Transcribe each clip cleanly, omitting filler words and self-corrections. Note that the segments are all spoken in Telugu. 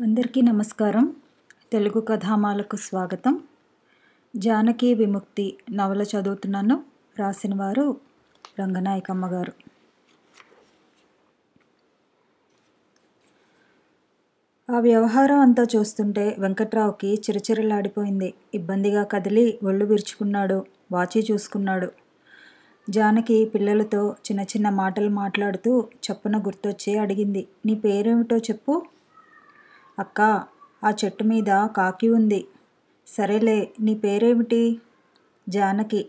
అందరికీ నమస్కారం. తెలుగు కథామాలకు స్వాగతం. జానకి విముక్తి నవల చదువుతున్నాను. రాసిన వారు రంగనాయకమ్మ గారు. ఆ వ్యవహారం అంతా చూస్తుంటే వెంకట్రావుకి చిరచిరలాడిపోయింది. ఇబ్బందిగా కదిలి ఒళ్ళు విరుచుకున్నాడు. వాచి చూసుకున్నాడు. జానకి పిల్లలతో చిన్న చిన్న మాటలు మాట్లాడుతూ చప్పున గుర్తొచ్చి అడిగింది, నీ పేరేమిటో చెప్పు. అక్క, ఆ చెట్టు మీద కాకి ఉంది. సరేలే, నీ పేరేమిటి? జానకి.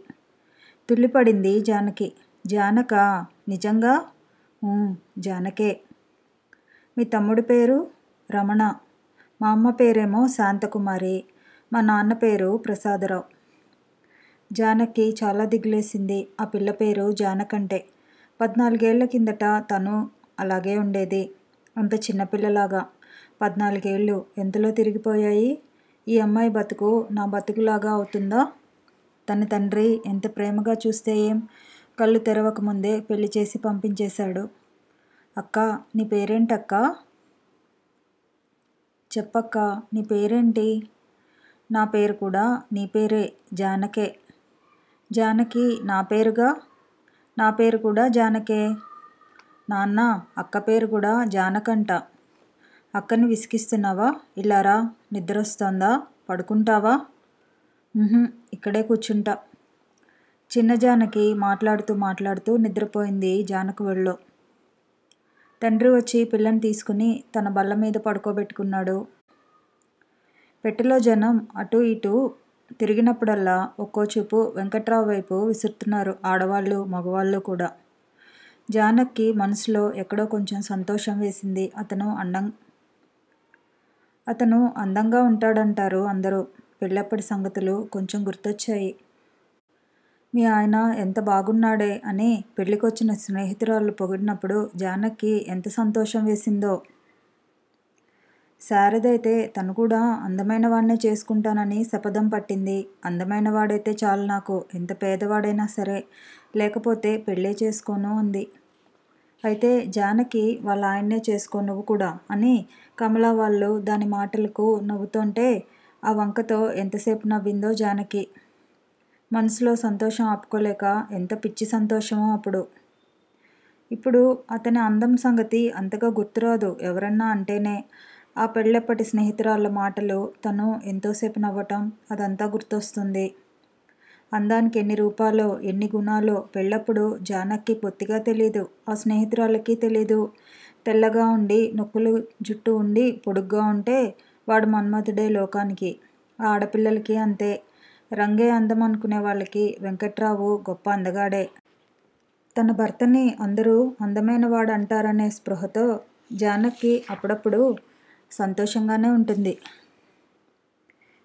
తుల్లిపడింది జానకి. జానకా? నిజంగా? జానకే. మీ తమ్ముడి పేరు? రమణ. మా అమ్మ పేరేమో శాంతకుమారి. మా నాన్న పేరు ప్రసాదరావు. జానకి చాలా దిగులేసింది. ఆ పిల్ల పేరు జానకంటే. 14 ఏళ్ల కిందట తను అలాగే ఉండేది. అంత చిన్నపిల్లలాగా. 14 ఏళ్ళు ఎంతలో తిరిగిపోయాయి. ఈ అమ్మాయి బతుకు నా బతుకులాగా అవుతుందా? తన తండ్రి ఎంత ప్రేమగా చూస్తే ఏం, కళ్ళు తెరవకముందే పెళ్లి చేసి పంపించేశాడు. అక్క, నీ పేరేంటక్కా? చెప్పక్క, నీ పేరేంటి? నా పేరు కూడా నీ పేరే, జానకే. జానకి నా పేరుగా? నా పేరు కూడా జానకే. నాన్న, అక్క పేరు కూడా జానకంట. అక్కని విసిగిస్తున్నావా? ఇలా రా. నిద్రొస్తోందా? పడుకుంటావా? ఇక్కడే కూర్చుంటా. చిన్న జానకి మాట్లాడుతూ నిద్రపోయింది జానకి ఒళ్ళో. తండ్రి వచ్చి పిల్లని తీసుకుని తన బల్ల మీద పడుకోబెట్టుకున్నాడు. పెట్టెలో జనం అటూ ఇటూ తిరిగినప్పుడల్లా ఒక్కో చూపు వెంకట్రావు వైపు విసురుతున్నారు, ఆడవాళ్ళు మగవాళ్ళు కూడా. జానకి మనసులో ఎక్కడో కొంచెం సంతోషం వేసింది. అతను అందంగా ఉంటాడంటారు అందరూ. పెళ్ళప్పటి సంగతులు కొంచెం గుర్తొచ్చాయి. మీ ఆయన ఎంత బాగున్నాడే అని పెళ్ళికొచ్చిన స్నేహితురాళ్ళు పొగిడినప్పుడు జానకి ఎంత సంతోషం వేసిందో. శారదైతే తను కూడా అందమైన వాడినే చేసుకుంటానని శపథం పట్టింది. అందమైన వాడైతే చాలు నాకు, ఎంత పేదవాడైనా సరే, లేకపోతే పెళ్ళే చేసుకోను అంది. అయితే జానకి వాళ్ళ ఆయన్నే చేసుకో నువ్వు కూడా అని కమలా వాళ్ళు దాని మాటలకు నవ్వుతుంటే ఆ వంకతో ఎంతసేపు నవ్విందో జానకి. మనసులో సంతోషం ఆపుకోలేక ఎంత పిచ్చి సంతోషమో అప్పుడు. ఇప్పుడు అతని అందం సంగతి అంతగా గుర్తురాదు. ఎవరన్నా అంటేనే ఆ పెళ్ళప్పటి స్నేహితురాళ్ళ మాటలు, తను ఎంతోసేపు నవ్వటం, అదంతా గుర్తొస్తుంది. అందానికి ఎన్ని రూపాలో ఎన్ని గుణాలో పెళ్ళప్పుడు జానకి పొత్తిగా తెలీదు. ఆ స్నేహితురాళ్ళకి తెలీదు. తెల్లగా ఉండి నొక్కులు జుట్టు ఉండి పొడుగ్గా ఉంటే వాడు మన్మథుడే లోకానికి. ఆ ఆడపిల్లలకి అంతే. రంగే అందం అనుకునే వాళ్ళకి వెంకట్రావు గొప్ప అందగాడే. తన భర్తని అందరూ అందమైన వాడు అంటారనే స్పృహతో జానకి అప్పుడప్పుడు సంతోషంగానే ఉంటుంది.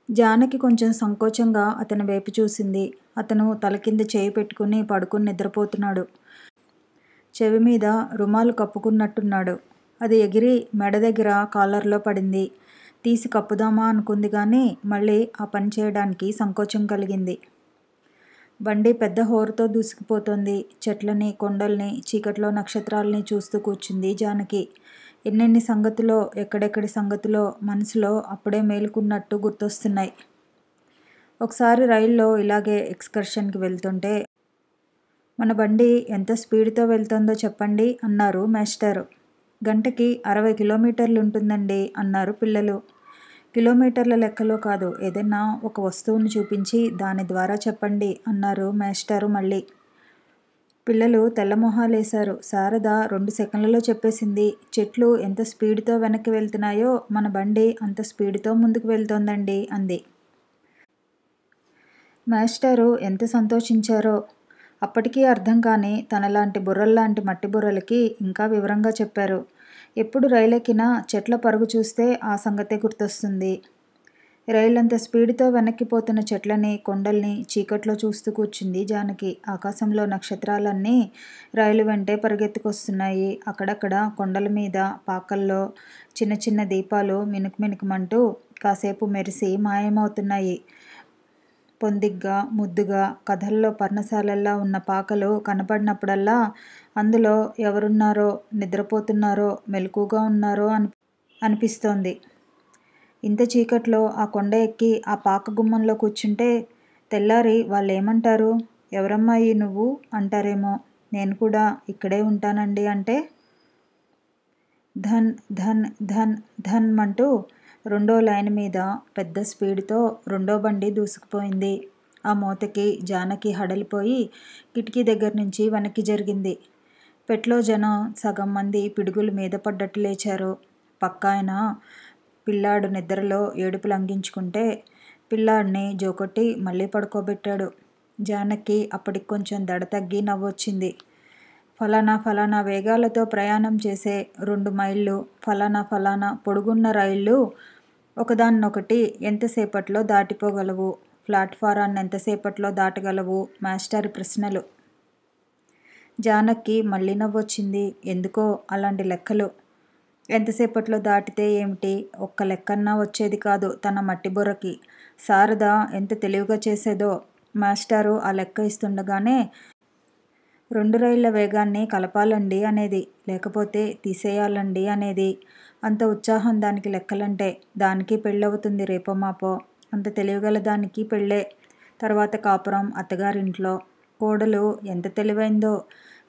జానకి కొంచెం సంకోచంగా అతని వైపు చూసింది. అతను తల కింద చేయి పెట్టుకుని పడుకుని నిద్రపోతున్నాడు. చెవి మీద రుమాలు కప్పుకున్నట్టున్నాడు. అది ఎగిరి మెడ దగ్గర కాలర్లో పడింది. తీసి కప్పుదామా అనుకుంది కానీ మళ్ళీ ఆ పని చేయడానికి సంకోచం కలిగింది. బండి పెద్ద హోరుతో దూసుకుపోతోంది. చెట్లని, కొండల్ని, చీకట్లో నక్షత్రాలని చూస్తూ కూర్చుంది జానకి. ఎన్నెన్ని సంగతులో, ఎక్కడెక్కడి సంగతులో మనసులో అప్పుడే మేలుకున్నట్టు గుర్తొస్తున్నాయి. ఒకసారి రైల్లో ఇలాగే ఎక్స్కర్షన్కి వెళ్తుంటే, మన బండి ఎంత స్పీడ్తో వెళ్తోందో చెప్పండి అన్నారు మేస్టారు. గంటకి 60 కిలోమీటర్లు ఉంటుందండి అన్నారు పిల్లలు. కిలోమీటర్ల లెక్కలో కాదు, ఏదైనా ఒక వస్తువును చూపించి దాని ద్వారా చెప్పండి అన్నారు మేస్టారు మళ్ళీ. పిల్లలు తెల్లమొహాలేశారు. శారద 2 సెకన్లలో చెప్పేసింది. చెట్లు ఎంత స్పీడ్తో వెనక్కి వెళ్తున్నాయో మన బండి అంత స్పీడ్తో ముందుకు వెళ్తోందండి అంది. మేస్టారు ఎంత సంతోషించారో. అప్పటికీ అర్థం కాని తనలాంటి బుర్రల్లాంటి మట్టి బుర్రలకి ఇంకా వివరంగా చెప్పారు. ఎప్పుడు రైలెక్కినా చెట్ల పరుగు చూస్తే ఆ సంగతే గుర్తొస్తుంది. రైలంత స్పీడ్తో వెనక్కిపోతున్న చెట్లని, కొండల్ని చీకట్లో చూస్తూ కూర్చుంది జానకి. ఆకాశంలో నక్షత్రాలన్నీ రైలు వెంటే పరిగెత్తుకొస్తున్నాయి. అక్కడక్కడ కొండల మీద, పాకల్లో చిన్న చిన్న దీపాలు మినుకు మినుకుమంటూ కాసేపు మెరిసి మాయమవుతున్నాయి. పొందిగ్గా, ముద్దుగా, కథల్లో పర్ణశాలల్లా ఉన్న పాకలు కనపడినప్పుడల్లా అందులో ఎవరున్నారో, నిద్రపోతున్నారో, మెలకువగా ఉన్నారో అనిపిస్తోంది. ఇంత చీకట్లో ఆ కొండ ఎక్కి ఆ పాక గుమ్మంలో కూర్చుంటే తెల్లారి వాళ్ళేమంటారు? ఎవరమ్మాయి నువ్వు అంటారేమో. నేను కూడా ఇక్కడే ఉంటానండి అంటే ధన్ ధన్ ధన్ ధన్ అంటూ రెండో లైన్ మీద పెద్ద స్పీడ్తో రెండో బండి దూసుకుపోయింది. ఆ మోతకి జానకి హడలిపోయి కిటికీ దగ్గర నుంచి వెనక్కి జరిగింది. పెట్లో జనం సగం మంది పిడుగుల మీద పడ్డట్టు లేచారు. పక్కాయన పిల్లాడు నిద్రలో ఏడుపు లంఘించుకుంటే పిల్లాడిని జోకొట్టి మళ్ళీ పడుకోబెట్టాడు. జానకి అప్పటికి కొంచెం దడ తగ్గి నవ్వొచ్చింది. ఫలానా వేగాలతో ప్రయాణం చేసే 2 మైళ్ళు ఫలానా పొడుగున్న రైళ్ళు ఒకదాన్నొకటి ఎంతసేపట్లో దాటిపోగలవు? ప్లాట్ఫారాన్ని ఎంతసేపట్లో దాటగలవు? మాస్టారి ప్రశ్నలు. జానకి మళ్ళీ నవ్వొచ్చింది. ఎందుకో అలాంటి లెక్కలు. ఎంతసేపట్లో దాటితే ఏమిటి? ఒక్క లెక్కన్నా వచ్చేది కాదు తన మట్టి బుర్రకి. శారద ఎంత తెలివిగా చేసేదో. మాస్టారు ఆ లెక్క ఇస్తుండగానే 2 రైళ్ల వేగాన్ని కలపాలండి అనేది, లేకపోతే తీసేయాలండి అనేది. అంత ఉత్సాహం దానికి లెక్కలంటే. దానికి పెళ్ళవుతుంది రేపో మాపో. అంత తెలివిగల దానికి పెళ్ళే. తర్వాత కాపురం అత్తగారింట్లో. కోడలు ఎంత తెలివైందో,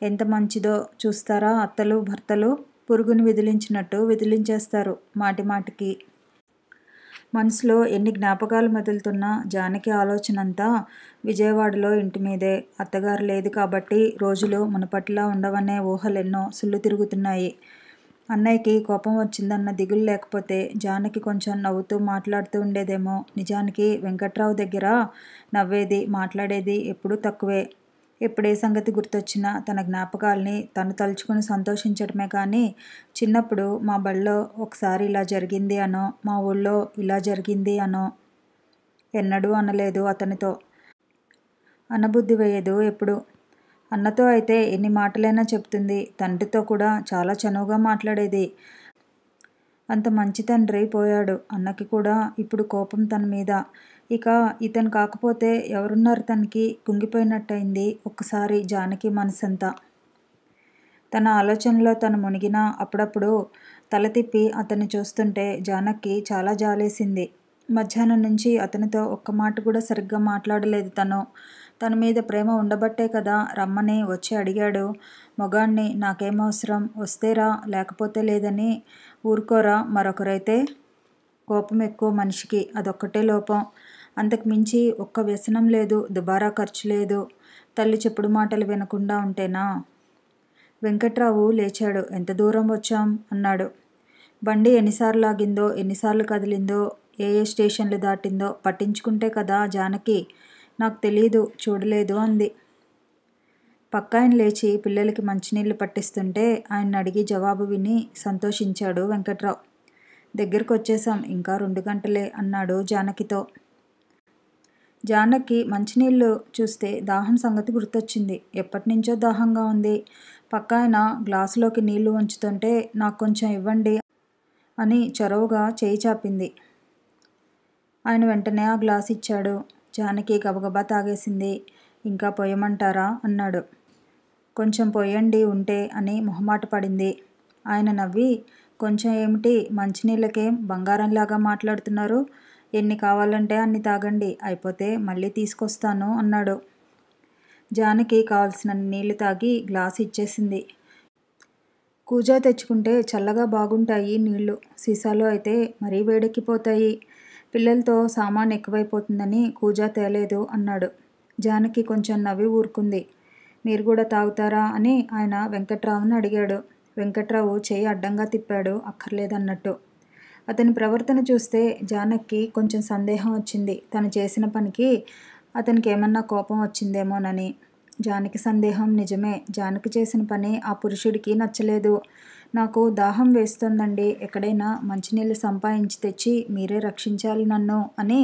ఎంత మంచిదో చూస్తారా అత్తలు భర్తలు? పురుగుని విదిలించినట్టు విదిలించేస్తారు మాటిమాటికి. మనసులో ఎన్ని జ్ఞాపకాలు మెదులుతున్నా జానకి ఆలోచనంతా విజయవాడలో ఇంటిమీదే. అత్తగారు లేదు కాబట్టి రోజులు మునపటిలా ఉండవనే ఊహలెన్నో సుళ్ళు తిరుగుతున్నాయి. అన్నయ్యకి కోపం వచ్చిందన్న దిగులు లేకపోతే జానకి కొంచెం నవ్వుతూ మాట్లాడుతూ ఉండేదేమో. నిజానికి వెంకట్రావు దగ్గర నవ్వేది, మాట్లాడేది ఎప్పుడూ తక్కువే. ఎప్పుడే సంగతి గుర్తొచ్చినా తన జ్ఞాపకాల్ని తను తలుచుకుని సంతోషించడమే కానీ, చిన్నప్పుడు మా బళ్ళో ఒకసారి ఇలా జరిగింది అనో, మా ఊళ్ళో ఇలా జరిగింది అనో ఎన్నడూ అనలేదు అతనితో. అనబుద్ధి వేయదు ఎప్పుడు. అన్నతో అయితే ఎన్ని మాటలైనా చెప్తుంది. తండ్రితో కూడా చాలా చనువుగా మాట్లాడేది. అంత మంచి తండ్రి పోయాడు. అన్నకి కూడా ఇప్పుడు కోపం తన మీద. ఇక ఇతను కాకపోతే ఎవరున్నారు తనకి? కుంగిపోయినట్టయింది ఒక్కసారి జానకి మనసంతా. తన ఆలోచనలో తను మునిగినా అప్పుడప్పుడు తల తిప్పి అతన్ని చూస్తుంటే జానకి చాలా జాలేసింది. మధ్యాహ్నం నుంచి అతనితో ఒక్క మాట కూడా సరిగ్గా మాట్లాడలేదు తను. తన మీద ప్రేమ ఉండబట్టే కదా రమ్మని వచ్చి అడిగాడు. మొగాణ్ణి నాకేమవసరం, వస్తేరా లేకపోతే లేదని ఊరుకోరా మరొకరైతే? కోపం ఎక్కువ మనిషికి, అదొక్కటే లోపం. అంతకు మించి ఒక్క వ్యసనం లేదు, దుబారా ఖర్చు లేదు. తల్లి చెప్పుడు మాటలు వినకుండా ఉంటేనా? వెంకట్రావు లేచాడు. ఎంత దూరం వచ్చాం అన్నాడు. బండి ఎన్నిసార్లు ఆగిందో, ఎన్నిసార్లు కదిలిందో, ఏ స్టేషన్లు దాటిందో పట్టించుకుంటే కదా జానకి. నాకు తెలీదు, చూడలేదు అంది. పక్కాయన లేచి పిల్లలకి మంచినీళ్ళు పట్టిస్తుంటే ఆయన అడిగి జవాబు విని సంతోషించాడు వెంకట్రావు. దగ్గరకొచ్చేశాం, ఇంకా 2 గంటలే అన్నాడు జానకితో. జానకి మంచినీళ్ళు చూస్తే దాహం సంగతి గుర్తొచ్చింది. ఎప్పటినుంచో దాహంగా ఉంది. పక్కాయన గ్లాసులోకి నీళ్లు ఉంచుతుంటే నాకు కొంచెం ఇవ్వండి అని చొరవగా చేయి చాపింది. ఆయన వెంటనే ఆ గ్లాసు ఇచ్చాడు. జానకి గబగబా తాగేసింది. ఇంకా పొయ్యమంటారా అన్నాడు. కొంచెం పొయ్యండి ఉంటే అని మొహమాట పడింది. ఆయన నవ్వి, కొంచెం ఏమిటి, మంచినీళ్ళకేం బంగారంలాగా మాట్లాడుతున్నారు? ఎన్ని కావాలంటే అన్ని తాగండి, అయిపోతే మళ్ళీ తీసుకొస్తాను అన్నాడు. జానకి కావలసినన్ని నీళ్లు తాగి గ్లాసు ఇచ్చేసింది. కూజా తెచ్చుకుంటే చల్లగా బాగుంటాయి నీళ్లు, సీసాలో అయితే మరీ వేడెక్కిపోతాయి. పిల్లలతో సామాను ఎక్కువైపోతుందని కూజా తేలేదు అన్నాడు. జానకి కొంచెం నవ్వి ఊరుకుంది. మీరు కూడా తాగుతారా అని ఆయన వెంకట్రావుని అడిగాడు. వెంకట్రావు చేయి అడ్డంగా తిప్పాడు, అక్కర్లేదన్నట్టు. అతని ప్రవర్తన చూస్తే జానకి కొంచెం సందేహం వచ్చింది. తను చేసిన పనికి అతనికి ఏమన్నా కోపం వచ్చిందేమోనని. జానకి సందేహం నిజమే. జానకి చేసిన పని ఆ పురుషుడికి నచ్చలేదు. నాకు దాహం వేస్తోందండి, ఎక్కడైనా మంచినీళ్ళు సంపాదించి తెచ్చి మీరే రక్షించాలి నన్ను అని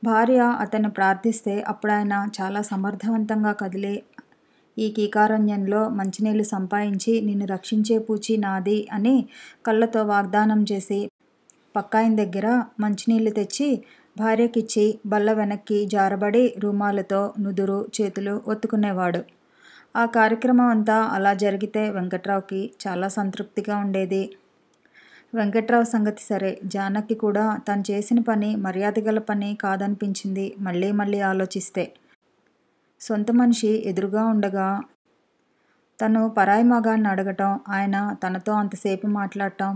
భార్య అతన్ని ప్రార్థిస్తే అప్పుడాయన చాలా సమర్థవంతంగా కదిలి ఈ కీకారణ్యంలో మంచినీళ్ళు సంపాదించి నిన్ను రక్షించే పూచి నాది అని కళ్ళతో వాగ్దానం చేసి పక్కాయన దగ్గర మంచినీళ్ళు తెచ్చి భార్యకిచ్చి బల్ల వెనక్కి జారబడి రూమాలతో నుదురు చేతులు ఒత్తుకునేవాడు. ఆ కార్యక్రమం అంతా అలా జరిగితే వెంకట్రావుకి చాలా సంతృప్తిగా ఉండేది. వెంకట్రావు సంగతి సరే, జానకి కూడా తను చేసిన పని మర్యాదగల పని కాదనిపించింది మళ్ళీ మళ్ళీ ఆలోచిస్తే. సొంత మనిషి ఎదురుగా ఉండగా తను పరాయి మగాడిని అడగటం, ఆయన తనతో అంతసేపు మాట్లాడటం,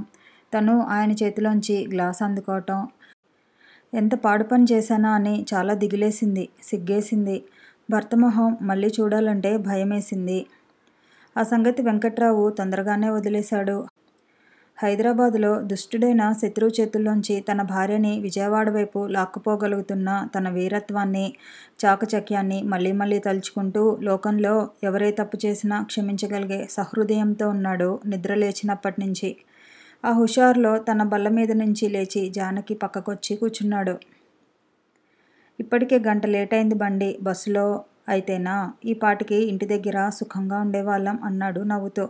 తను ఆయన చేతిలోంచి గ్లాస్ అందుకోవటం, ఎంత పాడు పని చేశానా అని చాలా దిగులేసింది, సిగ్గేసింది. భర్త మొహం మళ్ళీ చూడాలంటే భయమేసింది. ఆ సంగతి వెంకట్రావు తొందరగానే వదిలేశాడు. హైదరాబాదులో దుష్టుడైన శత్రువు చేతుల్లోంచి తన భార్యని విజయవాడ వైపు లాక్కుపోగలుగుతున్న తన వీరత్వాన్ని, చాకచక్యాన్ని మళ్ళీ మళ్ళీ తలుచుకుంటూ లోకంలో ఎవరే తప్పు చేసినా క్షమించగలిగే సహృదయంతో ఉన్నాడు నిద్ర లేచినప్పటి నుంచి. ఆ హుషారులో తన బల్ల మీద నుంచి లేచి జానకి పక్కకొచ్చి కూర్చున్నాడు. ఇప్పటికే గంట లేటైంది బండి, బస్సులో అయితేనా ఈ పాటికి ఇంటి దగ్గర సుఖంగా ఉండేవాళ్ళం అన్నాడు నవ్వుతూ.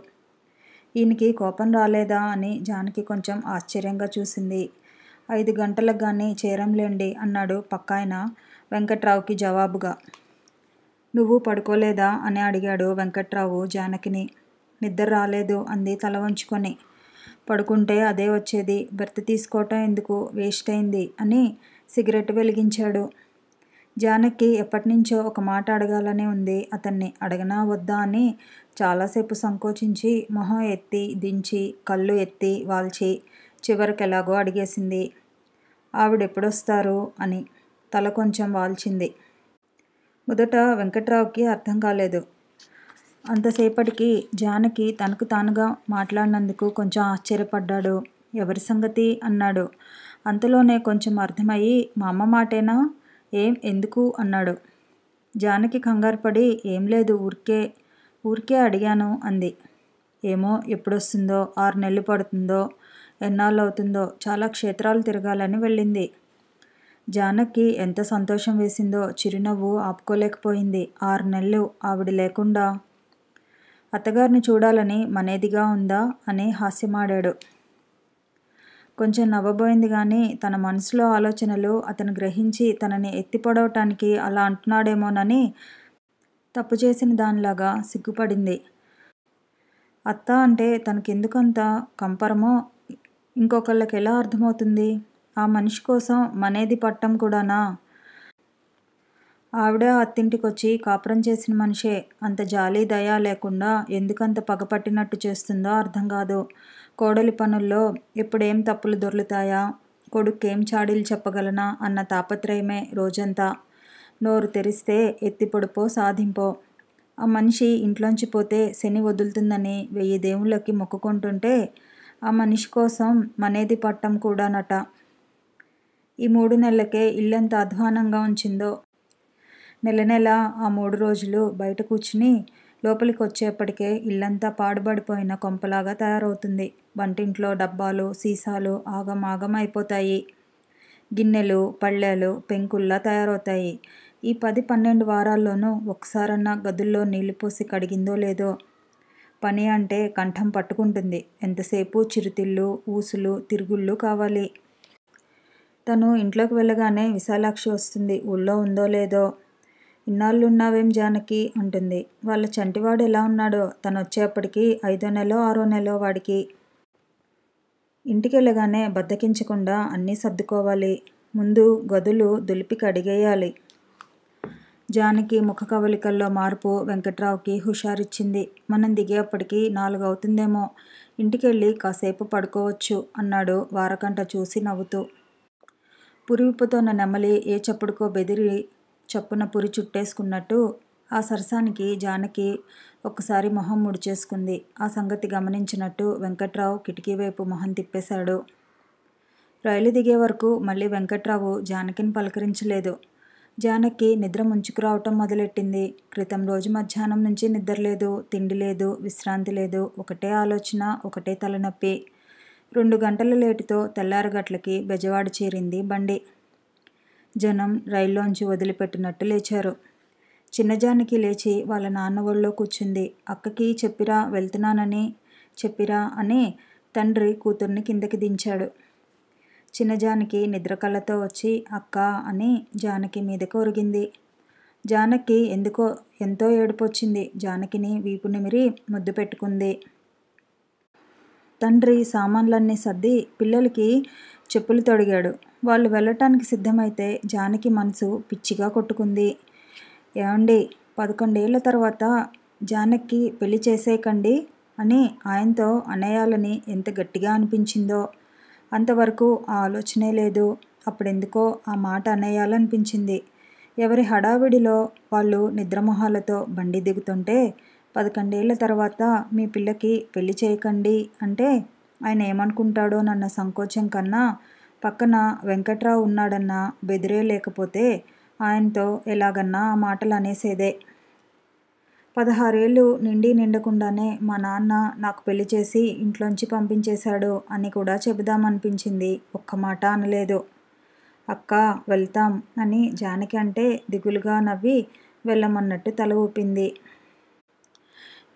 ఈయనకి కోపం రాలేదా అని జానకి కొంచెం ఆశ్చర్యంగా చూసింది. 5 గంటలకు గానీ చేరంలేండి అన్నాడు పక్కాయన వెంకట్రావుకి జవాబుగా. నువ్వు పడుకోలేదా అని అడిగాడు వెంకట్రావు జానకిని. నిద్ర రాలేదు అంది తల వంచుకొని. పడుకుంటే అదే వచ్చేది, బెర్త్ తీసుకోవటం ఎందుకు, వేస్ట్ అయింది అని సిగరెట్ వెలిగించాడు. జానకి ఎప్పటినుంచో ఒక మాట అడగాలని ఉంది అతన్ని. అడగనా వద్దా అని చాలాసేపు సంకోచించి మొహం ఎత్తి దించి కళ్ళు ఎత్తి వాల్చి చివరికెలాగో అడిగేసింది. ఆవిడెప్పుడొస్తారు అని. తల కొంచెం వాల్చింది. మొదట వెంకట్రావుకి అర్థం కాలేదు. అంతసేపటికి జానకి తనకు తానుగా మాట్లాడినందుకు కొంచెం ఆశ్చర్యపడ్డాడు. ఎవరి సంగతి అన్నాడు. అంతలోనే కొంచెం అర్థమయ్యి మా అమ్మ మాటేనా, ఏం ఎందుకు అన్నాడు. జానకి కంగారుపడి ఏం లేదు ఊరికే అడిగాను అంది. ఏమో ఎప్పుడొస్తుందో, 6 నెలలు పడుతుందో, ఎన్నాళ్ళు అవుతుందో, చాలా క్షేత్రాలు తిరగాలని వెళ్ళింది. జానకి ఎంత సంతోషం వేసిందో, చిరునవ్వు ఆపుకోలేకపోయింది. 6 నెలలు ఆవిడ లేకుండా. అత్తగారిని చూడాలని మనేదిగా ఉందా అని హాస్యమాడాడు. కొంచెం నవ్వబోయింది గాని తన మనసులో ఆలోచనలు అతను గ్రహించి తనని ఎత్తిపొడవటానికి అలా అంటున్నాడేమోనని తప్పు చేసిన దానిలాగా సిగ్గుపడింది. అత్త అంటే తనకెందుకంత కంపరమో ఇంకొకళ్ళకి ఎలా అర్థమవుతుంది? ఆ మనిషి కోసం మనేది పట్టం కూడానా? ఆవిడ అత్తింటికొచ్చి కాపురం చేసిన మనిషే. అంత జాలి దయ లేకుండా ఎందుకంత పగపట్టినట్టు చేస్తుందో అర్థం కాదు. కోడలి పనుల్లో ఎప్పుడేం తప్పులు దొర్లుతాయా, కొడుక్కేం చాడీలు చెప్పగలనా అన్న తాపత్రయమే రోజంతా. నోరు తెరిస్తే ఎత్తిపొడుపో సాధింపో. ఆ మనిషి ఇంట్లోంచి పోతే శని వదులుతుందని 1000 దేవుళ్ళకి మొక్కుకుంటుంటే ఆ మనిషి కోసం మనేది పట్టం కూడానట. ఈ 3 నెలలకే ఇల్లెంత అధ్వానంగా ఉంచిందో. నెల ఆ 3 రోజులు బయట కూర్చుని లోపలికి వచ్చేప్పటికే ఇల్లంతా పాడుబడిపోయిన కొంపలాగా తయారవుతుంది. వంటింట్లో డబ్బాలు సీసాలు ఆగమాగం అయిపోతాయి. గిన్నెలు పళ్ళేలు పెంకుల్లా తయారవుతాయి. ఈ 10-12 వారాల్లోనూ ఒక్కసారన్నా గదుల్లో నీళ్లు పోసి కడిగిందో లేదో. పని అంటే కంఠం పట్టుకుంటుంది. ఎంతసేపు చిరుతిళ్ళు ఊసులు తిరుగుళ్ళు కావాలి. తను ఇంట్లోకి వెళ్ళగానే విశాలాక్షి వస్తుంది. ఊళ్ళో ఉందో లేదో. ఇన్నాళ్ళున్నావేం జానకి అంటుంది. వాళ్ళ చంటివాడు ఎలా ఉన్నాడో. తనొచ్చేప్పటికి 5వ నెలో 6వ నెలో వాడికి. ఇంటికెళ్ళగానే బద్దకించకుండా అన్నీ సర్దుకోవాలి. ముందు గదులు దులిపి కడిగేయాలి. జానకి ముఖ కవలికల్లో మార్పు వెంకట్రావుకి హుషారిచ్చింది. మనం దిగేప్పటికి 4 అవుతుందేమో, ఇంటికెళ్ళి కాసేపు పడుకోవచ్చు అన్నాడు వారకంట చూసి నవ్వుతూ. పురివిప్పుతోన్న నెమలి ఏ చప్పుడుకో బెదిరి చప్పున పురి చుట్టేసుకున్నట్టు ఆ సరసానికి జానకి ఒక్కసారి మొహం ముడిచేసుకుంది. ఆ సంగతి గమనించినట్టు వెంకట్రావు కిటికీ వైపు మొహం తిప్పేశాడు. రైలు దిగే వరకు మళ్ళీ వెంకట్రావు జానకిని పలకరించలేదు. జానకి నిద్ర ముంచుకురావటం మొదలెట్టింది. క్రితం రోజు మధ్యాహ్నం నుంచి నిద్రలేదు, తిండి లేదు, విశ్రాంతి లేదు. ఒకటే ఆలోచన, ఒకటే తలనొప్పి. 2 గంటల లేటుతో తెల్లారగట్లకి బెజవాడ చేరింది బండి. జనం రైల్లోంచి వదిలిపెట్టినట్టు లేచారు. చిన్న జానకి లేచి వాళ్ళ నాన్న ఒళ్ళో కూర్చుంది. అక్కకి చెప్పిరా వెళ్తున్నానని చెప్పిరా అని తండ్రి కూతుర్ని కిందకి దించాడు. చిన్న జానకి నిద్ర కళ్ళతో వచ్చి అక్కా అని జానకి మీదకి ఒరిగింది. జానకి ఎందుకో ఎంతో ఏడుపొచ్చింది. జానకిని వీపు నిమిరి ముద్దు పెట్టుకుంది. తండ్రి సామాన్లన్నీ సర్ది పిల్లలకి చెప్పులు తొడిగాడు. వాళ్ళు వెళ్ళటానికి సిద్ధమైతే జానకి మనసు పిచ్చిగా కొట్టుకుంది. ఏమండి, 11 ఏళ్ల తర్వాత జానకి పెళ్లి చేసేయకండి అని ఆయనతో అనేయాలని ఎంత గట్టిగా అనిపించిందో. అంతవరకు ఆ ఆలోచనే లేదు. అప్పుడెందుకో ఆ మాట అనేయాలనిపించింది. ఎవరి హడావిడిలో వాళ్ళు నిద్రమొహాలతో బండి దిగుతుంటే 11 ఏళ్ల తర్వాత మీ పిల్లకి పెళ్లి చేయకండి అంటే ఆయన ఏమనుకుంటాడోనన్న సంకోచం కన్నా పక్కన వెంకట్రావు ఉన్నాడన్న బెదిరే లేకపోతే ఆయనతో ఎలాగన్నా ఆ మాటలు అనేసేదే. 16 ఏళ్ళు నిండకుండానే మా నాన్న నాకు పెళ్లి చేసి ఇంట్లోంచి పంపించేశాడు అని కూడా చెబుదామనిపించింది. ఒక్క మాట అనలేదు. అక్కా, వెళ్తాం అని జానకి అంటే దిగులుగా నవ్వి వెళ్ళమన్నట్టు తల ఊపింది.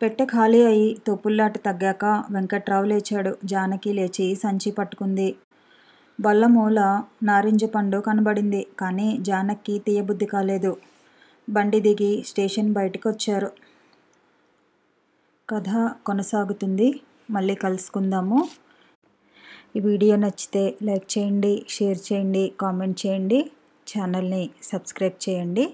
పెట్టె ఖాళీ అయి తోపుల్లాట తగ్గాక వెంకట్రావు లేచాడు. జానకి లేచి సంచి పట్టుకుంది. బల్లమూల నారింజ పండు కనబడింది. కానీ జానకి తీయబుద్ధి కాలేదు. బండి దిగి స్టేషన్ బయటికొచ్చారు. కథ కొనసాగుతుంది. మళ్ళీ కలుసుకుందాము. ఈ వీడియో నచ్చితే లైక్ చేయండి, షేర్ చేయండి, కామెంట్ చేయండి, ఛానల్ని సబ్స్క్రైబ్ చేయండి.